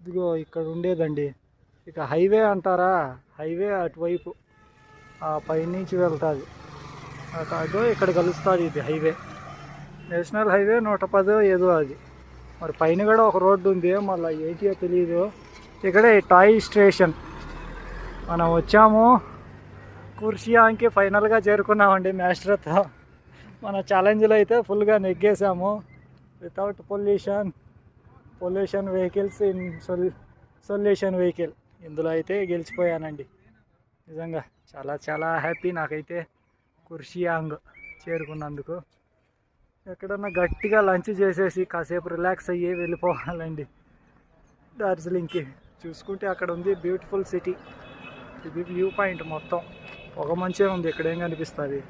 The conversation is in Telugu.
ఇదిగో ఇక్కడ ఉండేదండి. ఇక హైవే అంటారా, హైవే అటువైపు ఆ పైనుంచి వెళ్తుంది. అదో ఇక్కడ కలుస్తుంది ఇది హైవే, నేషనల్ హైవే 110 ఏదో అది. మరి పైన కూడా ఒక రోడ్డు ఉంది, మళ్ళీ ఏంటియో తెలియదు. ఇక్కడే టాయ్ స్టేషన్. మనం వచ్చాము, కుర్షియాంగ్కి ఫైనల్గా చేరుకున్నామండి మాస్టర్తో. మన ఛాలెంజ్లో అయితే ఫుల్గా నెగ్గేసాము. Without pollution vehicles in solution vehicle, ఇందులో అయితే గెలిచిపోయానండి. నిజంగా చాలా చాలా హ్యాపీ నాకైతే కుర్షియాంగ్ చేరుకున్నందుకు. ఎక్కడన్నా గట్టిగా లంచ్ చేసేసి కాసేపు రిలాక్స్ అయ్యి వెళ్ళిపోవాలండి డార్జిలింగ్కి. చూసుకుంటే అక్కడ ఉంది బ్యూటిఫుల్ సిటీ. ఇది వ్యూ పాయింట్, మొత్తం పొగ మంచిగా ఉంది, ఇక్కడేం కనిపిస్తుంది.